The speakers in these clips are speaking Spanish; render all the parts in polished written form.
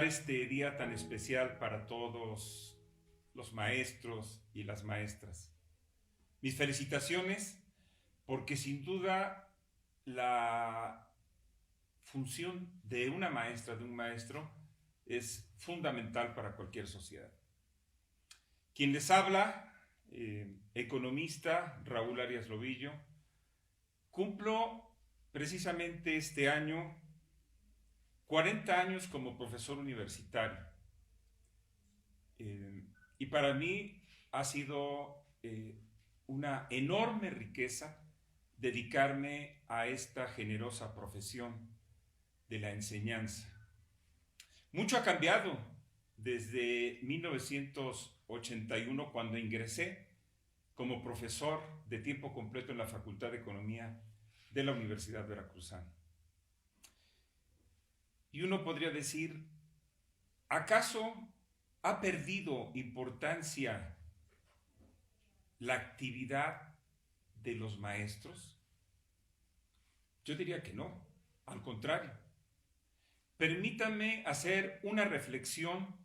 celebrar este día tan especial para todos los maestros y las maestras. Mis felicitaciones porque sin duda la función de una maestra, de un maestro, es fundamental para cualquier sociedad. Quien les habla, economista Raúl Arias Lobillo, cumplo precisamente este año 40 años como profesor universitario. Y para mí ha sido una enorme riqueza dedicarme a esta generosa profesión de la enseñanza. Mucho ha cambiado desde 1981, cuando ingresé como profesor de tiempo completo en la Facultad de Economía de la Universidad Veracruzana. Y uno podría decir, ¿acaso ha perdido importancia la actividad de los maestros? Yo diría que no, al contrario. Permítanme hacer una reflexión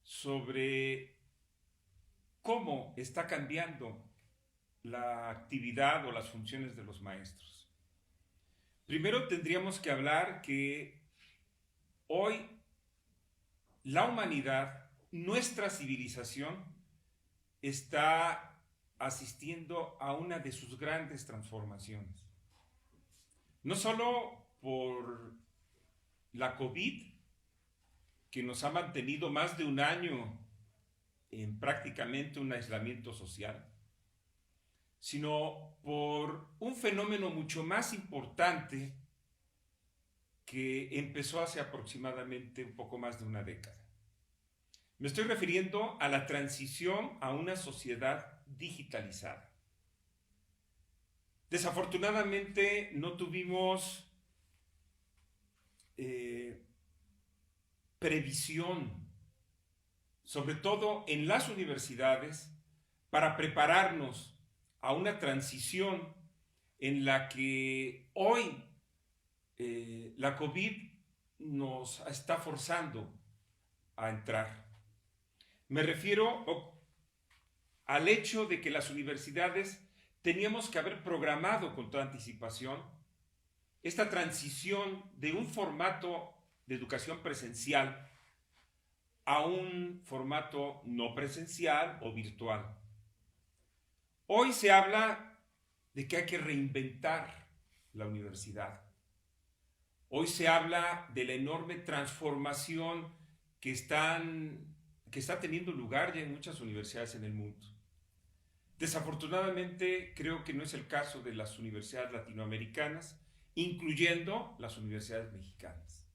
sobre cómo está cambiando la actividad o las funciones de los maestros. Primero tendríamos que hablar que hoy la humanidad, nuestra civilización, está asistiendo a una de sus grandes transformaciones. No solo por la COVID, que nos ha mantenido más de un año en prácticamente un aislamiento social, sino por un fenómeno mucho más importante que empezó hace aproximadamente un poco más de una década. Me estoy refiriendo a la transición a una sociedad digitalizada. Desafortunadamente no tuvimos previsión, sobre todo en las universidades, para prepararnos a una transición en la que hoy la COVID nos está forzando a entrar. Me refiero al hecho de que las universidades teníamos que haber programado con toda anticipación esta transición de un formato de educación presencial a un formato no presencial o virtual. Hoy se habla de que hay que reinventar la universidad. Hoy se habla de la enorme transformación que está teniendo lugar ya en muchas universidades en el mundo. Desafortunadamente, creo que no es el caso de las universidades latinoamericanas, incluyendo las universidades mexicanas.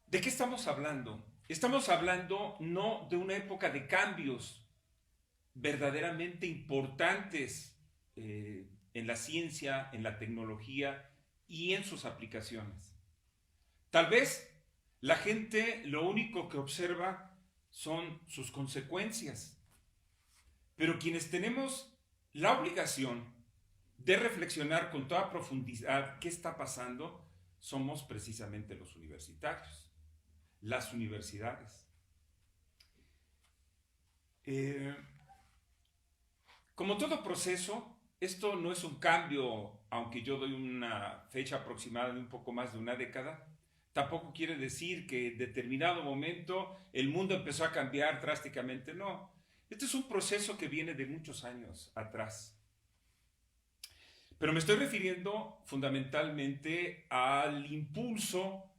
¿De qué estamos hablando? Estamos hablando no de una época de cambios verdaderamente importantes en la ciencia, en la tecnología y en sus aplicaciones. Tal vez la gente lo único que observa son sus consecuencias, pero quienes tenemos la obligación de reflexionar con toda profundidad qué está pasando somos precisamente los universitarios, las universidades. Como todo proceso, esto no es un cambio, aunque yo doy una fecha aproximada de un poco más de una década. Tampoco quiere decir que en determinado momento el mundo empezó a cambiar drásticamente, no. Este es un proceso que viene de muchos años atrás. Pero me estoy refiriendo fundamentalmente al impulso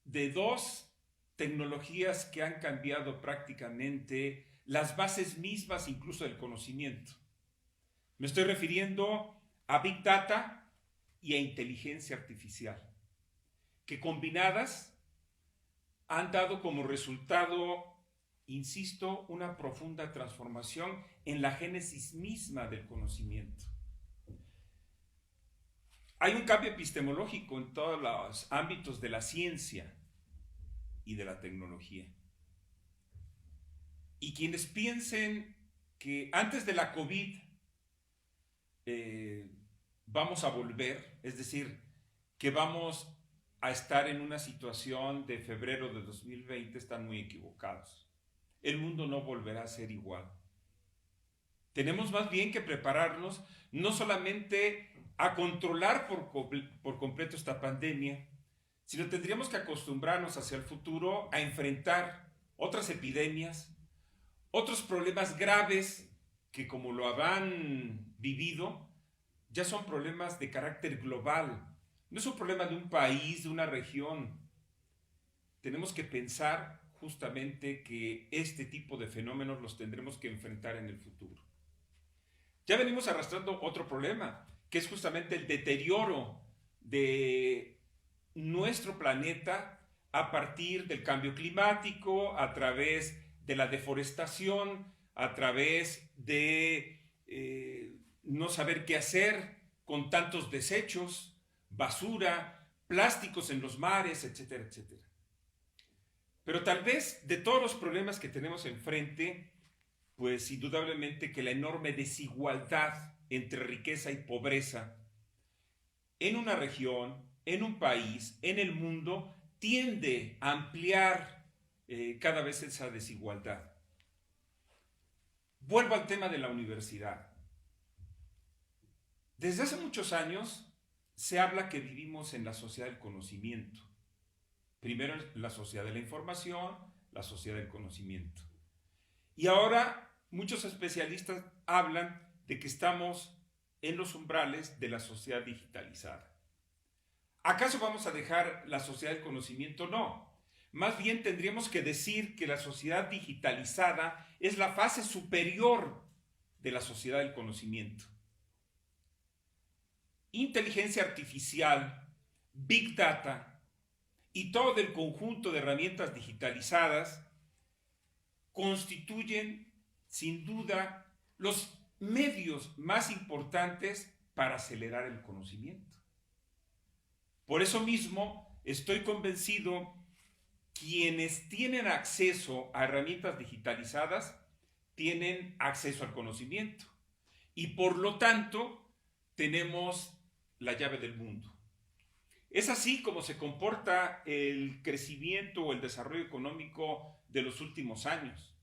de dos tecnologías que han cambiado prácticamente las bases mismas incluso del conocimiento. Me estoy refiriendo a Big Data y a inteligencia artificial, que combinadas han dado como resultado, insisto, una profunda transformación en la génesis misma del conocimiento. Hay un cambio epistemológico en todos los ámbitos de la ciencia y de la tecnología. Y quienes piensen que antes de la COVID vamos a volver, es decir, que vamos a estar en una situación de febrero de 2020 están muy equivocados. El mundo no volverá a ser igual. Tenemos más bien que prepararnos no solamente a controlar por completo esta pandemia, sino tendríamos que acostumbrarnos hacia el futuro a enfrentar otras epidemias, otros problemas graves que, como lo habrán vivido, ya son problemas de carácter global. No es un problema de un país, de una región. Tenemos que pensar justamente que este tipo de fenómenos los tendremos que enfrentar en el futuro. Ya venimos arrastrando otro problema, que es justamente el deterioro de nuestro planeta a partir del cambio climático, a través de la deforestación, a través de no saber qué hacer con tantos desechos, basura, plásticos en los mares, etcétera, etcétera. Pero tal vez de todos los problemas que tenemos enfrente, pues indudablemente que la enorme desigualdad entre riqueza y pobreza en una región, en un país, en el mundo, tiende a ampliar cada vez esa desigualdad. Vuelvo al tema de la universidad. Desde hace muchos años se habla que vivimos en la sociedad del conocimiento. Primero la sociedad de la información, la sociedad del conocimiento. Y ahora muchos especialistas hablan de que estamos en los umbrales de la sociedad digitalizada. ¿Acaso vamos a dejar la sociedad del conocimiento? No. Más bien tendríamos que decir que la sociedad digitalizada es la fase superior de la sociedad del conocimiento. Inteligencia artificial, Big Data y todo el conjunto de herramientas digitalizadas constituyen, sin duda, los medios más importantes para acelerar el conocimiento. Por eso mismo, estoy convencido quienes tienen acceso a herramientas digitalizadas tienen acceso al conocimiento y por lo tanto tenemos la llave del mundo. Es así como se comporta el crecimiento o el desarrollo económico de los últimos años.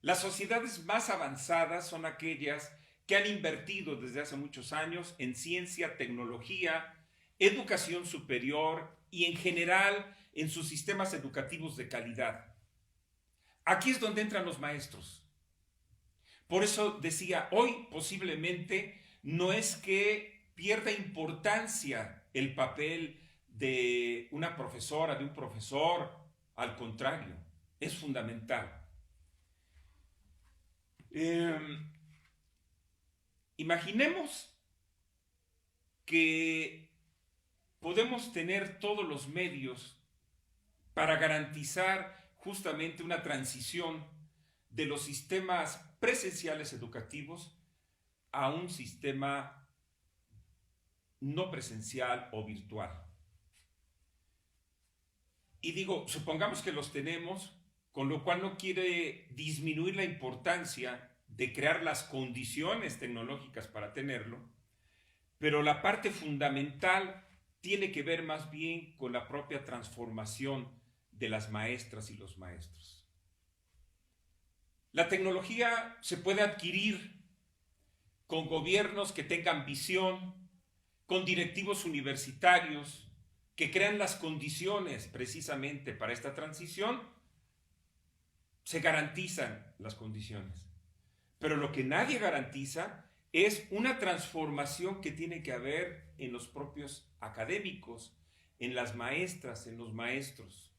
Las sociedades más avanzadas son aquellas que han invertido desde hace muchos años en ciencia, tecnología, educación superior y en general en sus sistemas educativos de calidad. Aquí es donde entran los maestros. Por eso decía, hoy posiblemente no es que pierda importancia el papel de una profesora, de un profesor, al contrario, es fundamental. Imaginemos que podemos tener todos los medios para garantizar justamente una transición de los sistemas presenciales educativos a un sistema no presencial o virtual. Y digo, supongamos que los tenemos, con lo cual no quiere disminuir la importancia de crear las condiciones tecnológicas para tenerlo, pero la parte fundamental tiene que ver más bien con la propia transformación de las maestras y los maestros. La tecnología se puede adquirir con gobiernos que tengan visión, con directivos universitarios que crean las condiciones precisamente para esta transición, se garantizan las condiciones. Pero lo que nadie garantiza es una transformación que tiene que haber en los propios académicos, en las maestras, en los maestros.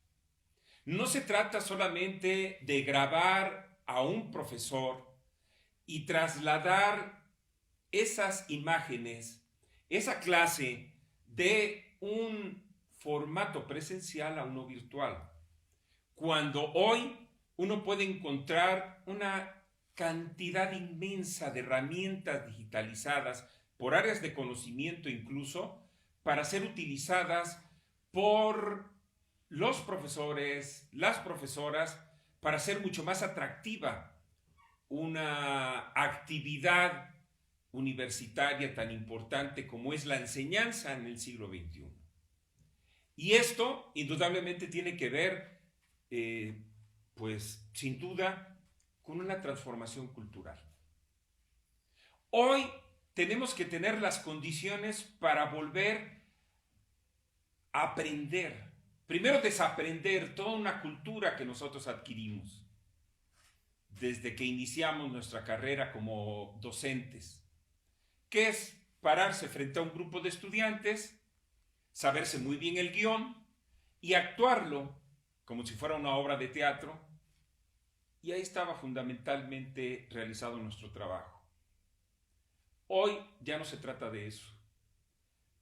No se trata solamente de grabar a un profesor y trasladar esas imágenes, esa clase de un formato presencial a uno virtual. Cuando hoy uno puede encontrar una cantidad inmensa de herramientas digitalizadas por áreas de conocimiento incluso, para ser utilizadas por los profesores, las profesoras, para hacer mucho más atractiva una actividad universitaria tan importante como es la enseñanza en el siglo XXI. Y esto indudablemente tiene que ver, pues sin duda, con una transformación cultural. Hoy tenemos que tener las condiciones para volver a aprender. Primero desaprender toda una cultura que nosotros adquirimos desde que iniciamos nuestra carrera como docentes, que es pararse frente a un grupo de estudiantes, saberse muy bien el guión y actuarlo como si fuera una obra de teatro. Y ahí estaba fundamentalmente realizado nuestro trabajo. Hoy ya no se trata de eso.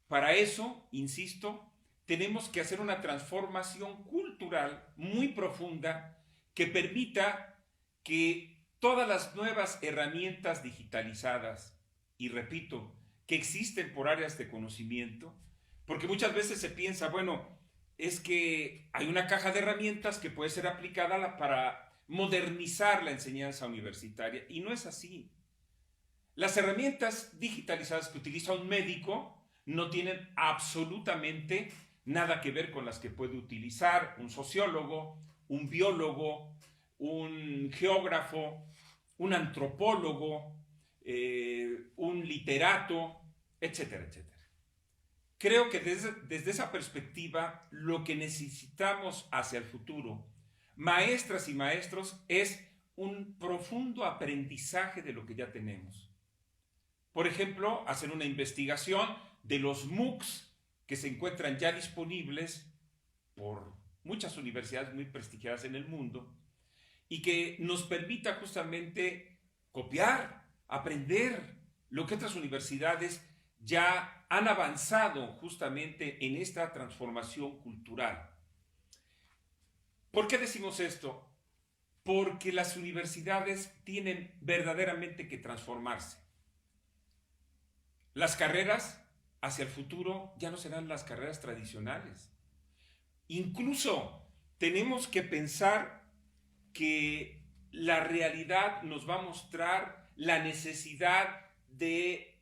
Para eso, insisto, tenemos que hacer una transformación cultural muy profunda que permita que todas las nuevas herramientas digitalizadas, y repito, que existen por áreas de conocimiento, porque muchas veces se piensa, bueno, es que hay una caja de herramientas que puede ser aplicada para modernizar la enseñanza universitaria, y no es así. Las herramientas digitalizadas que utiliza un médico no tienen absolutamente nada que ver con las que puede utilizar un sociólogo, un biólogo, un geógrafo, un antropólogo, un literato, etcétera, etcétera. Creo que desde esa perspectiva lo que necesitamos hacia el futuro, maestras y maestros, es un profundo aprendizaje de lo que ya tenemos. Por ejemplo, hacer una investigación de los MOOCs que se encuentran ya disponibles por muchas universidades muy prestigiadas en el mundo y que nos permita justamente copiar, aprender lo que otras universidades ya han avanzado justamente en esta transformación cultural. ¿Por qué decimos esto? Porque las universidades tienen verdaderamente que transformarse. Las carreras hacia el futuro ya no serán las carreras tradicionales. Incluso tenemos que pensar que la realidad nos va a mostrar la necesidad de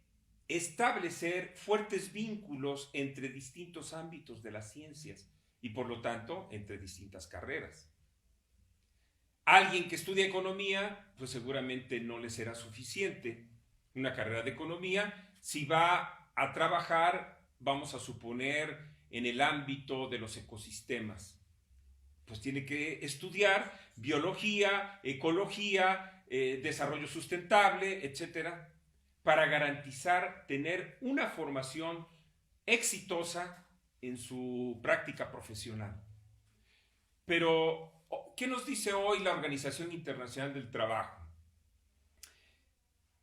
establecer fuertes vínculos entre distintos ámbitos de las ciencias y por lo tanto entre distintas carreras. Alguien que estudia economía, pues seguramente no le será suficiente una carrera de economía si va a trabajar, vamos a suponer, en el ámbito de los ecosistemas. Pues tiene que estudiar biología, ecología, desarrollo sustentable, etcétera, para garantizar tener una formación exitosa en su práctica profesional. Pero, ¿qué nos dice hoy la Organización Internacional del Trabajo?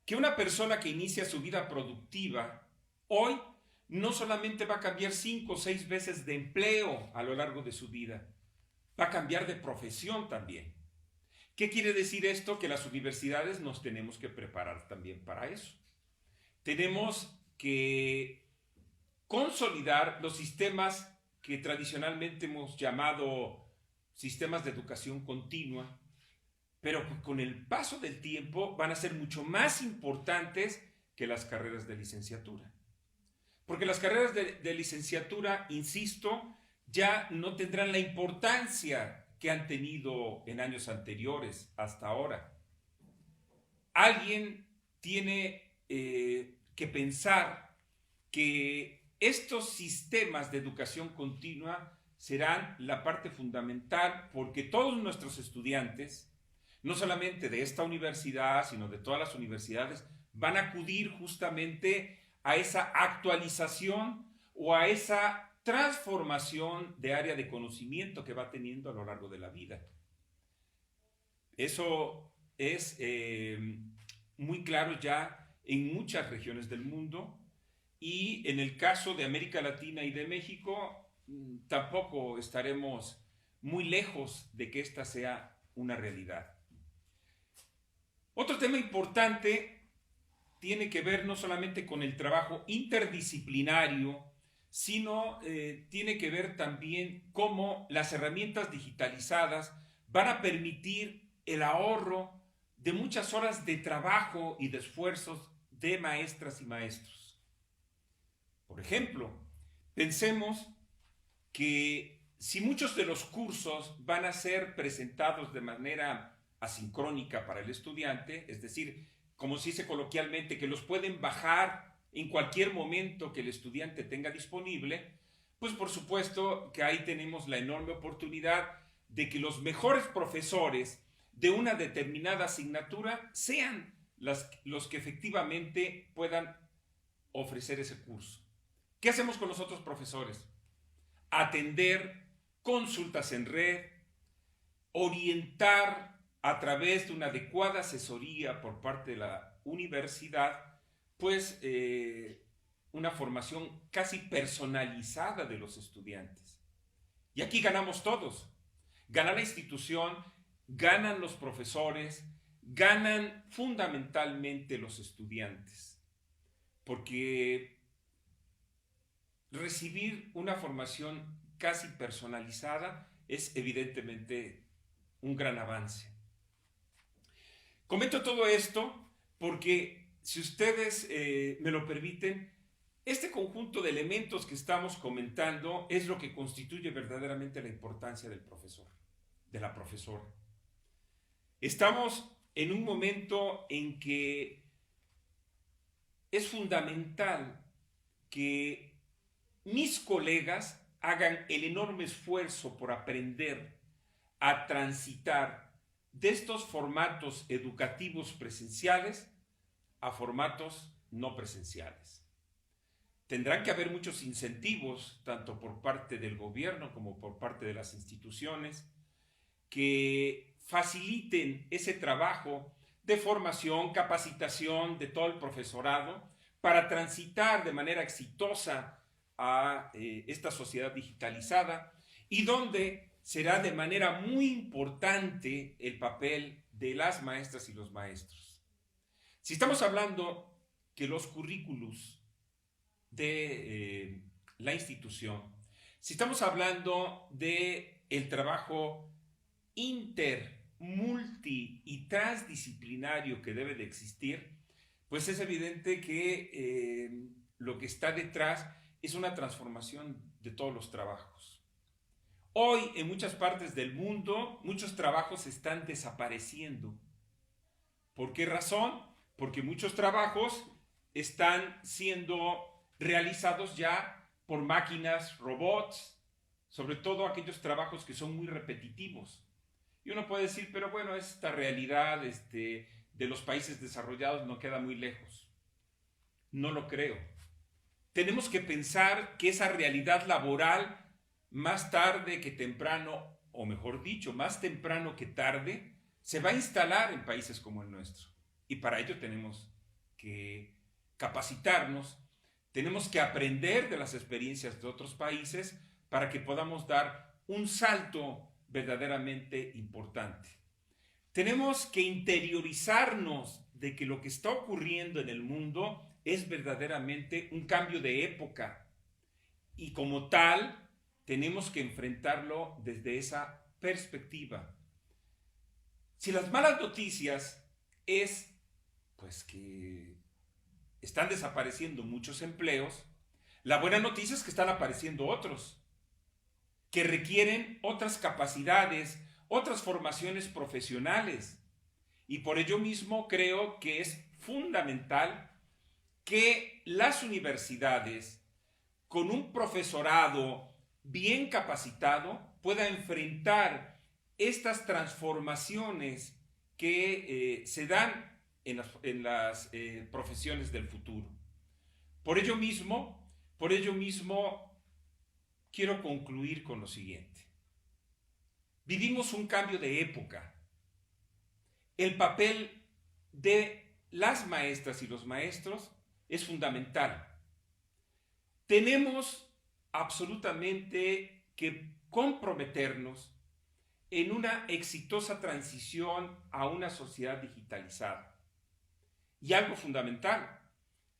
Que una persona que inicia su vida productiva hoy no solamente va a cambiar 5 o 6 veces de empleo a lo largo de su vida, va a cambiar de profesión también. ¿Qué quiere decir esto? Que las universidades nos tenemos que preparar también para eso. Tenemos que consolidar los sistemas que tradicionalmente hemos llamado sistemas de educación continua, pero con el paso del tiempo van a ser mucho más importantes que las carreras de licenciatura. Porque las carreras de licenciatura, insisto, ya no tendrán la importancia que han tenido en años anteriores hasta ahora. Alguien tiene que pensar que estos sistemas de educación continua serán la parte fundamental porque todos nuestros estudiantes, no solamente de esta universidad, sino de todas las universidades, van a acudir justamente a esa actualización o a esa transformación de área de conocimiento que va teniendo a lo largo de la vida. Eso es muy claro ya en muchas regiones del mundo y en el caso de América Latina y de México tampoco estaremos muy lejos de que esta sea una realidad. Otro tema importante tiene que ver no solamente con el trabajo interdisciplinario, sino tiene que ver también cómo las herramientas digitalizadas van a permitir el ahorro de muchas horas de trabajo y de esfuerzos de maestras y maestros. Por ejemplo, pensemos que si muchos de los cursos van a ser presentados de manera asincrónica para el estudiante, es decir, como se dice coloquialmente, que los pueden bajar en cualquier momento que el estudiante tenga disponible, pues por supuesto que ahí tenemos la enorme oportunidad de que los mejores profesores de una determinada asignatura sean los que efectivamente puedan ofrecer ese curso. ¿Qué hacemos con los otros profesores? Atender consultas en red, orientar a través de una adecuada asesoría por parte de la universidad, pues una formación casi personalizada de los estudiantes. Y aquí ganamos todos. Gana la institución, ganan los profesores, ganan fundamentalmente los estudiantes. Porque recibir una formación casi personalizada es evidentemente un gran avance. Comento todo esto porque, si ustedes me lo permiten, este conjunto de elementos que estamos comentando es lo que constituye verdaderamente la importancia del profesor, de la profesora. Estamos en un momento en que es fundamental que mis colegas hagan el enorme esfuerzo por aprender a transitar de estos formatos educativos presenciales a formatos no presenciales. Tendrán que haber muchos incentivos, tanto por parte del gobierno como por parte de las instituciones, que faciliten ese trabajo de formación, capacitación de todo el profesorado para transitar de manera exitosa a esta sociedad digitalizada, y donde será de manera muy importante el papel de las maestras y los maestros. Si estamos hablando que los currículos de la institución, si estamos hablando de el trabajo inter, multi y transdisciplinario que debe de existir, pues es evidente que lo que está detrás es una transformación de todos los trabajos. Hoy, en muchas partes del mundo, muchos trabajos están desapareciendo. ¿Por qué razón? Porque muchos trabajos están siendo realizados ya por máquinas, robots, sobre todo aquellos trabajos que son muy repetitivos. Y uno puede decir, pero bueno, esta realidad de los países desarrollados no queda muy lejos. No lo creo. Tenemos que pensar que esa realidad laboral, más tarde que temprano, o mejor dicho, más temprano que tarde, se va a instalar en países como el nuestro. Y para ello tenemos que capacitarnos, tenemos que aprender de las experiencias de otros países para que podamos dar un salto verdaderamente importante. Tenemos que interiorizarnos de que lo que está ocurriendo en el mundo es verdaderamente un cambio de época, y como tal tenemos que enfrentarlo desde esa perspectiva. Si las malas noticias es pues que están desapareciendo muchos empleos, la buena noticia es que están apareciendo otros que requieren otras capacidades, otras formaciones profesionales. Y por ello mismo creo que es fundamental que las universidades, con un profesorado bien capacitado, pueda enfrentar estas transformaciones que se dan en las profesiones del futuro. Por ello mismo, quiero concluir con lo siguiente. Vivimos un cambio de época. El papel de las maestras y los maestros es fundamental. Tenemos absolutamente que comprometernos en una exitosa transición a una sociedad digitalizada. Y algo fundamental,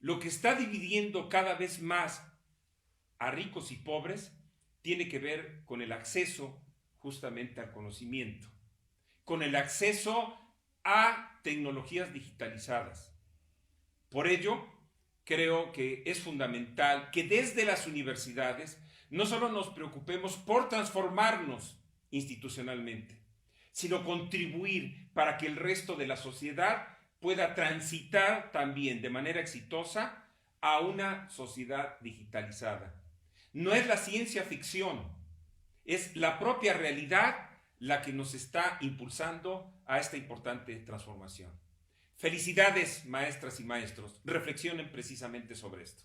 lo que está dividiendo cada vez más a ricos y pobres tiene que ver con el acceso justamente al conocimiento, con el acceso a tecnologías digitalizadas. Por ello, creo que es fundamental que desde las universidades no solo nos preocupemos por transformarnos institucionalmente, sino contribuir para que el resto de la sociedad pueda transitar también de manera exitosa a una sociedad digitalizada. No es la ciencia ficción, es la propia realidad la que nos está impulsando a esta importante transformación. Felicidades, maestras y maestros. Reflexionen precisamente sobre esto.